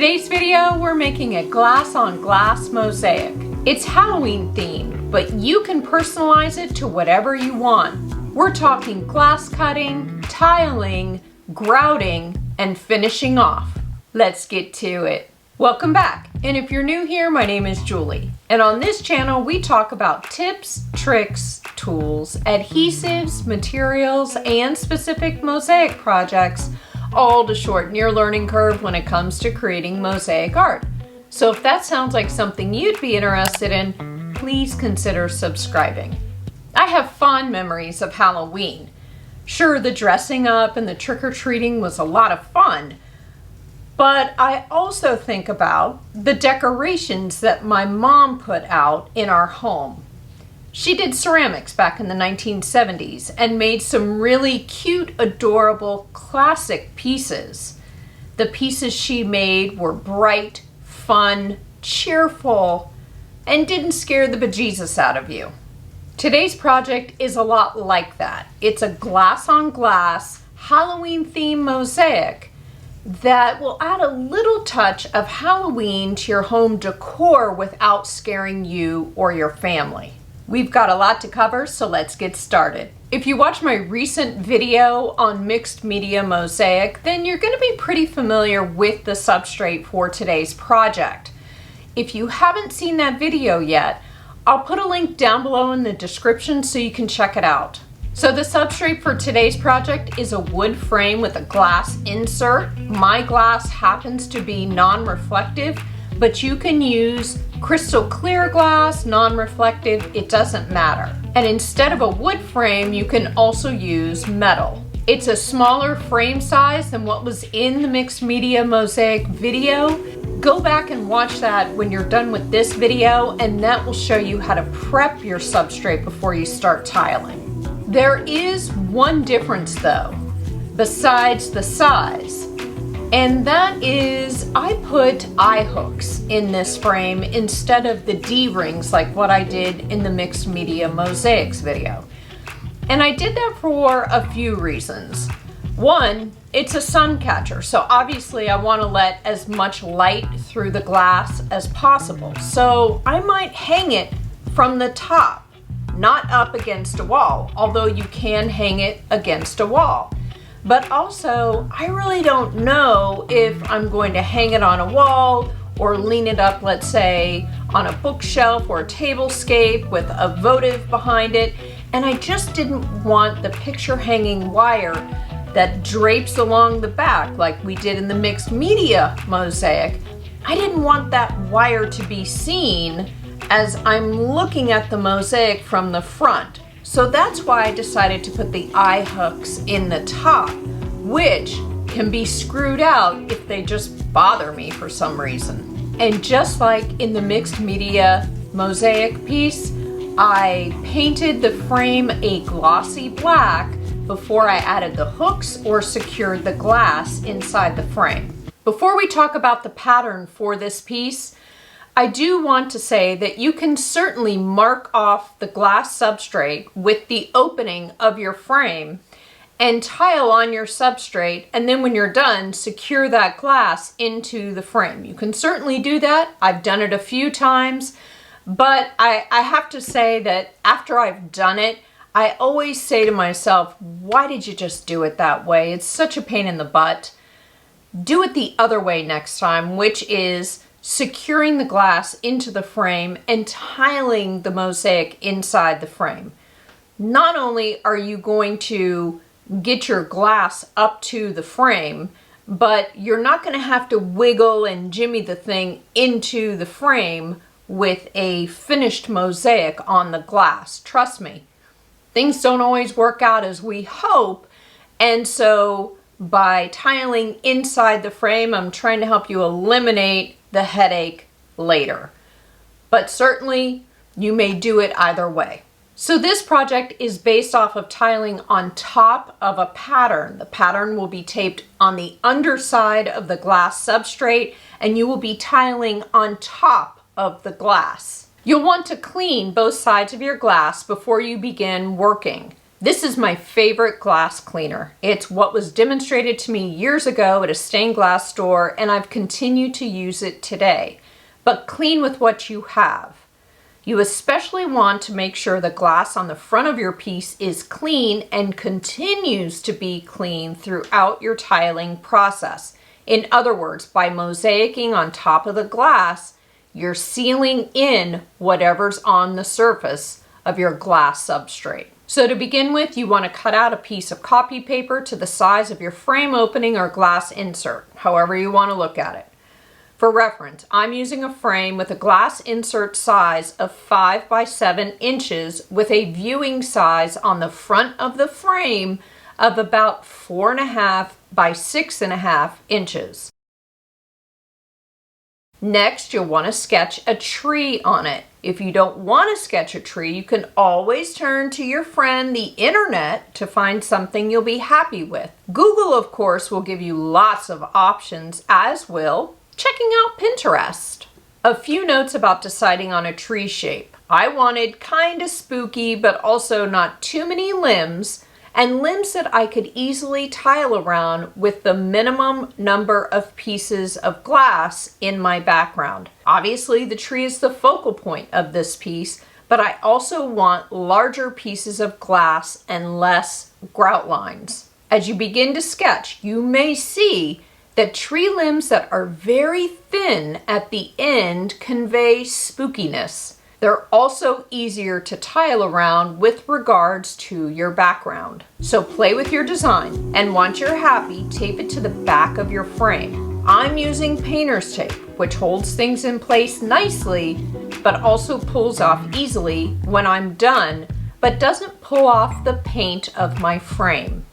today's video, we're making a glass-on-glass mosaic. It's Halloween themed, but you can personalize it to whatever you want. We're talking glass cutting, tiling, grouting, and finishing off. Let's get to it. Welcome back, and if you're new here, my name is Julie, and on this channel we talk about tips, tricks, tools, adhesives, materials, and specific mosaic projects, all to shorten your learning curve when it comes to creating mosaic art. So if that sounds like something you'd be interested in, please consider subscribing. I have fond memories of Halloween. Sure, the dressing up and the trick-or-treating was a lot of fun, but I also think about the decorations that my mom put out in our home. She did ceramics back in the 1970s and made some really cute, adorable, classic pieces. The pieces she made were bright, fun, cheerful, and didn't scare the bejesus out of you. Today's project is a lot like that. It's a glass-on-glass, Halloween-themed mosaic that will add a little touch of Halloween to your home decor without scaring you or your family. We've got a lot to cover, so let's get started. If you watch my recent video on mixed media mosaic, then you're going to be pretty familiar with the substrate for today's project. If you haven't seen that video yet, I'll put a link down below in the description so you can check it out. So the substrate for today's project is a wood frame with a glass insert. My glass happens to be non-reflective, but you can use crystal clear glass, non-reflective, it doesn't matter. And instead of a wood frame, you can also use metal. It's a smaller frame size than what was in the mixed media mosaic video. Go back and watch that when you're done with this video, and that will show you how to prep your substrate before you start tiling. There is one difference though, besides the size. And that is I put eye hooks in this frame instead of the D-rings like what I did in the mixed media mosaics video. And I did that for a few reasons. One, it's a sun catcher, so obviously I want to let as much light through the glass as possible. So I might hang it from the top, not up against a wall, although you can hang it against a wall. But also, I really don't know if I'm going to hang it on a wall or lean it up, let's say, on a bookshelf or a tablescape with a votive behind it. And I just didn't want the picture hanging wire that drapes along the back like we did in the mixed media mosaic. I didn't want that wire to be seen as I'm looking at the mosaic from the front. So that's why I decided to put the eye hooks in the top, which can be screwed out if they just bother me for some reason. And just like in the mixed media mosaic piece, I painted the frame a glossy black before I added the hooks or secured the glass inside the frame. Before we talk about the pattern for this piece, I do want to say that you can certainly mark off the glass substrate with the opening of your frame and tile on your substrate, and then when you're done, secure that glass into the frame. You can certainly do that. I've done it a few times, but I have to say that after I've done it, I always say to myself, why did you just do it that way? It's such a pain in the butt. Do it the other way next time, which is securing the glass into the frame and tiling the mosaic inside the frame. Not only are you going to get your glass up to the frame, but you're not going to have to wiggle and jimmy the thing into the frame with a finished mosaic on the glass. Trust me, things don't always work out as we hope, and so by tiling inside the frame, I'm trying to help you eliminate the headache later. But certainly you may do it either way. So this project is based off of tiling on top of a pattern. The pattern will be taped on the underside of the glass substrate, and you will be tiling on top of the glass. You'll want to clean both sides of your glass before you begin working. This is my favorite glass cleaner. It's what was demonstrated to me years ago at a stained glass store, and I've continued to use it today. But clean with what you have. You especially want to make sure the glass on the front of your piece is clean and continues to be clean throughout your tiling process. In other words, by mosaicing on top of the glass, you're sealing in whatever's on the surface of your glass substrate. So to begin with, you want to cut out a piece of copy paper to the size of your frame opening or glass insert, however you want to look at it. For reference, I'm using a frame with a glass insert size of 5 by 7 inches with a viewing size on the front of the frame of about 4.5 by 6.5 inches. Next, you'll want to sketch a tree on it. If you don't want to sketch a tree, you can always turn to your friend, the internet, to find something you'll be happy with. Google, of course, will give you lots of options, as will checking out Pinterest. A few notes about deciding on a tree shape. I wanted kind of spooky, but also not too many limbs, and limbs that I could easily tile around with the minimum number of pieces of glass in my background. Obviously, the tree is the focal point of this piece, but I also want larger pieces of glass and less grout lines. As you begin to sketch, you may see that tree limbs that are very thin at the end convey spookiness. They're also easier to tile around with regards to your background. So play with your design, and once you're happy, tape it to the back of your frame. I'm using painter's tape, which holds things in place nicely, but also pulls off easily when I'm done, but doesn't pull off the paint of my frame.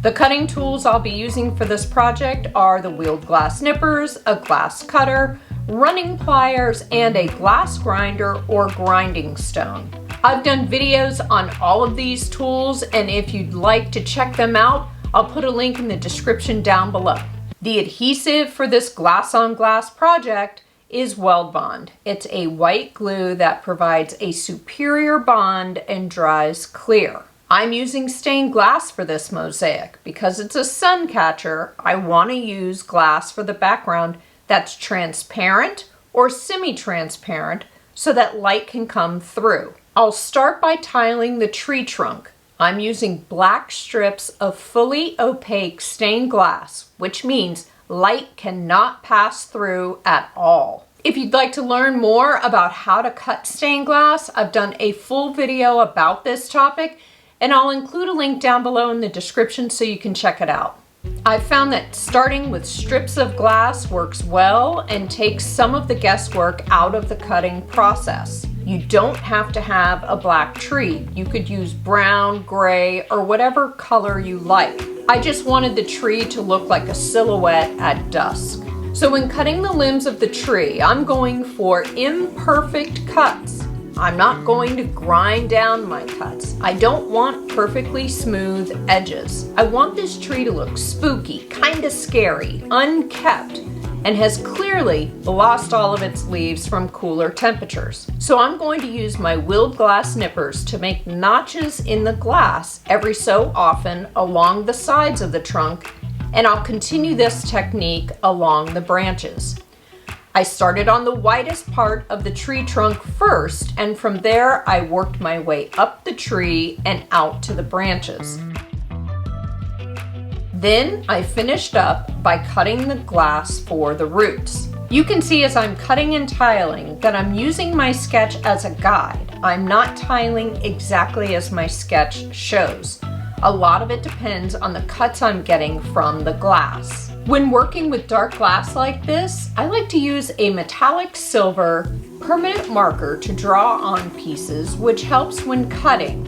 The cutting tools I'll be using for this project are the wheeled glass nippers, a glass cutter, running pliers, and a glass grinder or grinding stone. I've done videos on all of these tools, and if you'd like to check them out, I'll put a link in the description down below. The adhesive for this glass-on-glass project is Weld Bond. It's a white glue that provides a superior bond and dries clear. I'm using stained glass for this mosaic. Because it's a SUNCATCHER, I want to use glass for the background that's transparent or semi-transparent so that light can come through. I'll start by tiling the tree trunk. I'm using black strips of fully opaque stained glass, which means light cannot pass through at all. If you'd like to learn more about how to cut stained glass, I've done a full video about this topic, and I'll include a link down below in the description so you can check it out. I've found that starting with strips of glass works well and takes some of the guesswork out of the cutting process. You don't have to have a black tree. You could use brown, gray, or whatever color you like. I just wanted the tree to look like a silhouette at dusk. So when cutting the limbs of the tree, I'm going for imperfect cuts. I'm not going to grind down my cuts. I don't want perfectly smooth edges. I want this tree to look spooky, kind of scary, unkept, and has clearly lost all of its leaves from cooler temperatures. So I'm going to use my wheeled glass nippers to make notches in the glass every so often along the sides of the trunk, and I'll continue this technique along the branches. I started on the widest part of the tree trunk first, and from there I worked my way up the tree and out to the branches. Then I finished up by cutting the glass for the roots. You can see as I'm cutting and tiling that I'm using my sketch as a guide. I'm not tiling exactly as my sketch shows. A lot of it depends on the cuts I'm getting from the glass. When working with dark glass like this, I like to use a metallic silver permanent marker to draw on pieces, which helps when cutting.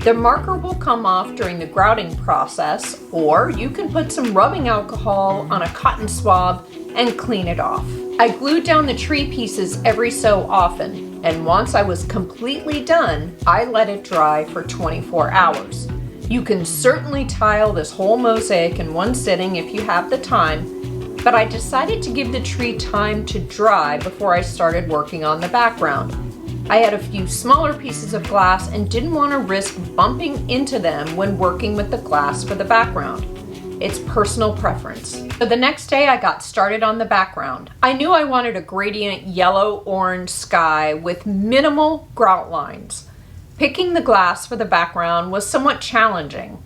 The marker will come off during the grouting process, or you can put some rubbing alcohol on a cotton swab and clean it off. I glued down the tree pieces every so often, and once I was completely done, I let it dry for 24 hours. You can certainly tile this whole mosaic in one sitting if you have the time, but I decided to give the tree time to dry before I started working on the background. I had a few smaller pieces of glass and didn't want to risk bumping into them when working with the glass for the background. It's personal preference. So the next day I got started on the background. I knew I wanted a gradient yellow-orange sky with minimal grout lines. Picking the glass for the background was somewhat challenging.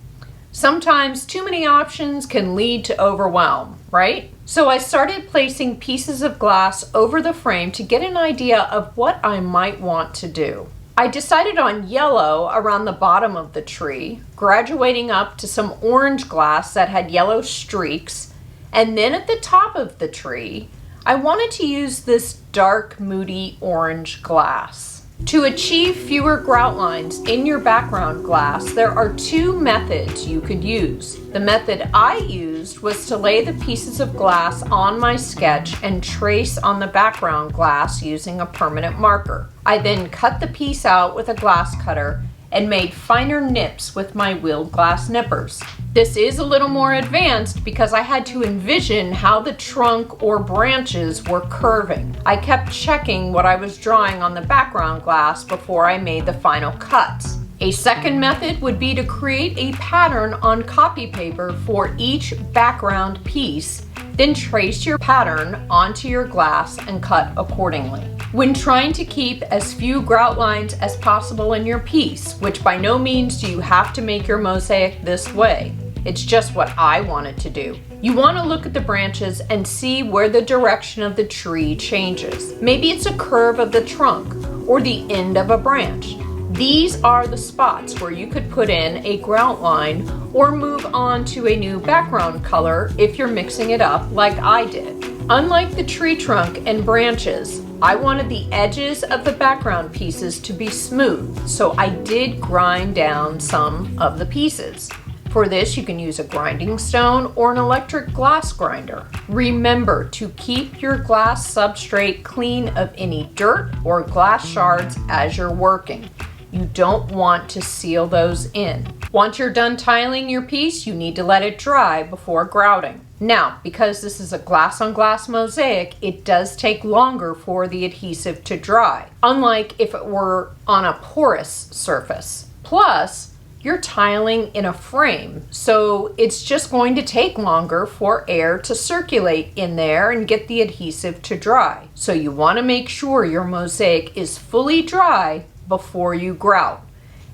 Sometimes too many options can lead to overwhelm, right? So I started placing pieces of glass over the frame to get an idea of what I might want to do. I decided on yellow around the bottom of the tree, graduating up to some orange glass that had yellow streaks, and then at the top of the tree, I wanted to use this dark, moody orange glass. To achieve fewer grout lines in your background glass, there are two methods you could use. The method I used was to lay the pieces of glass on my sketch and trace on the background glass using a permanent marker. I then cut the piece out with a glass cutter and made finer nips with my wheeled glass nippers. This is a little more advanced because I had to envision how the trunk or branches were curving. I kept checking what I was drawing on the background glass before I made the final cuts. A second method would be to create a pattern on copy paper for each background piece, then trace your pattern onto your glass and cut accordingly. When trying to keep as few grout lines as possible in your piece, which by no means do you have to make your mosaic this way, it's just what I wanted to do. You want to look at the branches and see where the direction of the tree changes. Maybe it's a curve of the trunk or the end of a branch. These are the spots where you could put in a grout line or move on to a new background color if you're mixing it up like I did. Unlike the tree trunk and branches, I wanted the edges of the background pieces to be smooth, so I did grind down some of the pieces. For this, you can use a grinding stone or an electric glass grinder. Remember to keep your glass substrate clean of any dirt or glass shards as you're working. You don't want to seal those in. Once you're done tiling your piece, you need to let it dry before grouting. Now, because this is a glass-on-glass mosaic, it does take longer for the adhesive to dry, unlike if it were on a porous surface. Plus, you're tiling in a frame, so it's just going to take longer for air to circulate in there and get the adhesive to dry. So you want to make sure your mosaic is fully dry before you grout.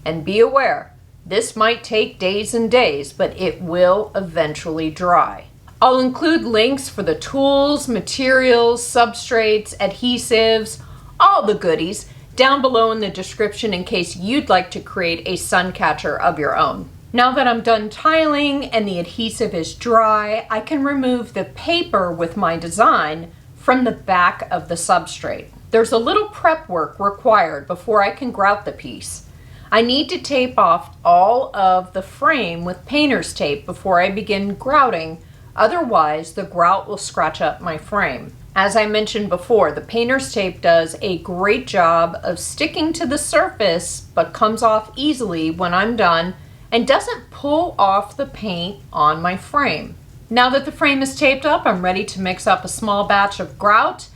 And be aware, this might take days and days, but it will eventually dry. I'll include links for the tools, materials, substrates, adhesives, all the goodies down below in the description in case you'd like to create a sun catcher of your own. Now that I'm done tiling and the adhesive is dry, I can remove the paper with my design from the back of the substrate. There's a little prep work required before I can grout the piece. I need to tape off all of the frame with painter's tape before I begin grouting, otherwise the grout will scratch up my frame. As I mentioned before, the painter's tape does a great job of sticking to the surface but comes off easily when I'm done and doesn't pull off the paint on my frame. Now that the frame is taped up, I'm ready to mix up a small batch of grout.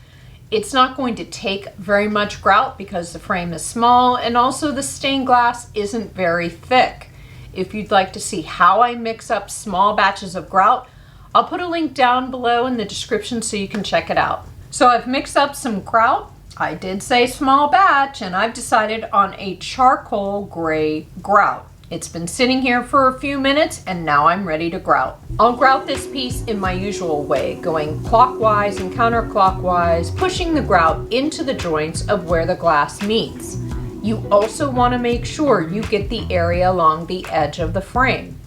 It's not going to take very much grout because the frame is small and also the stained glass isn't very thick. If you'd like to see how I mix up small batches of grout, I'll put a link down below in the description so you can check it out. So I've mixed up some grout. I did say small batch, and I've decided on a charcoal gray grout. It's been sitting here for a few minutes and now I'm ready to grout. I'll grout this piece in my usual way, going clockwise and counterclockwise, pushing the grout into the joints of where the glass meets. You also want to make sure you get the area along the edge of the frame.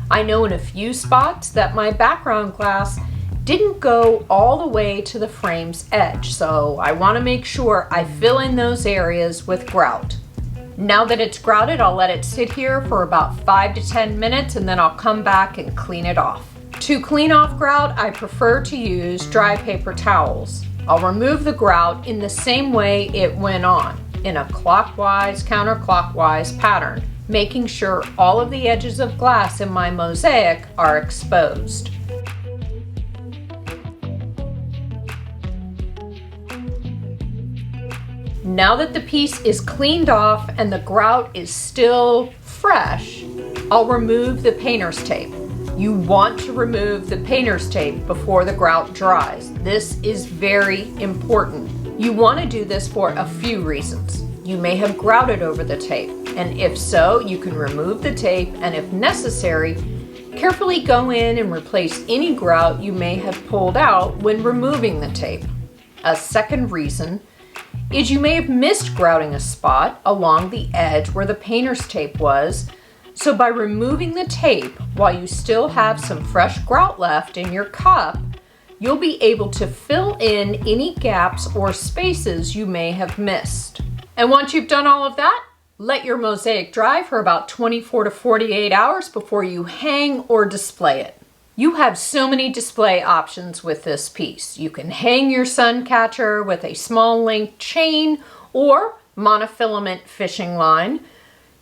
I know in a few spots that my background glass didn't go all the way to the frame's edge, so I want to make sure I fill in those areas with grout. Now that it's grouted, I'll let it sit here for about 5 to 10 minutes and then I'll come back and clean it off. To clean off grout, I prefer to use dry paper towels. I'll remove the grout in the same way it went on, in a clockwise, counterclockwise pattern, making sure all of the edges of glass in my mosaic are exposed. Now that the piece is cleaned off and the grout is still fresh, I'll remove the painter's tape. You want to remove the painter's tape before the grout dries. This is very important. You want to do this for a few reasons. You may have grouted over the tape, and if so, you can remove the tape, and if necessary, carefully go in and replace any grout you may have pulled out when removing the tape. A second reason is you may have missed grouting a spot along the edge where the painter's tape was, so by removing the tape while you still have some fresh grout left in your cup, you'll be able to fill in any gaps or spaces you may have missed. And once you've done all of that, let your mosaic dry for about 24 to 48 hours before you hang or display it. You have so many display options with this piece. You can hang your SUNCATCHER with a small linked chain or monofilament fishing line.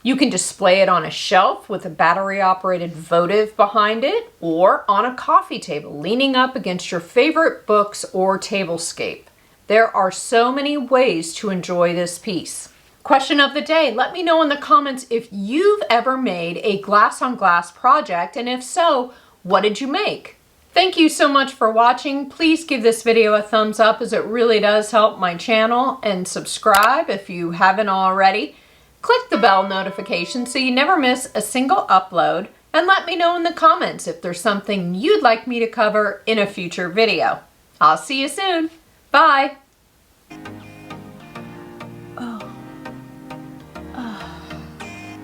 You can display it on a shelf with a battery-operated votive behind it, or on a coffee table leaning up against your favorite books or tablescape. There are so many ways to enjoy this piece. Question of the day, let me know in the comments if you've ever made a glass-on-glass project, and if so, what did you make? Thank you so much for watching. Please give this video a thumbs up as it really does help my channel, and subscribe if you haven't already. Click the bell notification so you never miss a single upload, and let me know in the comments if there's something you'd like me to cover in a future video. I'll see you soon. Bye.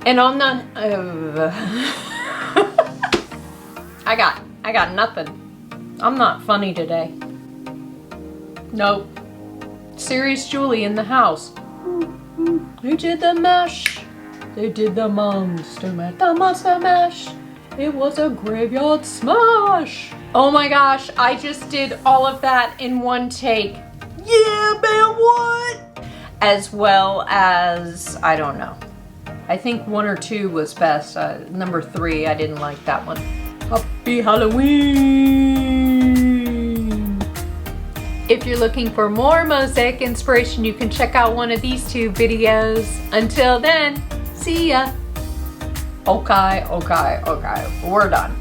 And on the I got nothing. I'm not funny today. Nope. Serious Julie in the house. They did the mash. They did the monster mash. The monster mash. It was a graveyard smash. Oh my gosh, I just did all of that in one take. Yeah, man, what? As well as, I don't know. I think 1 or 2 was best. Number 3, I didn't like that one. Happy Halloween! If you're looking for more mosaic inspiration, you can check out one of these 2 videos. Until then, see ya! Okay, we're done.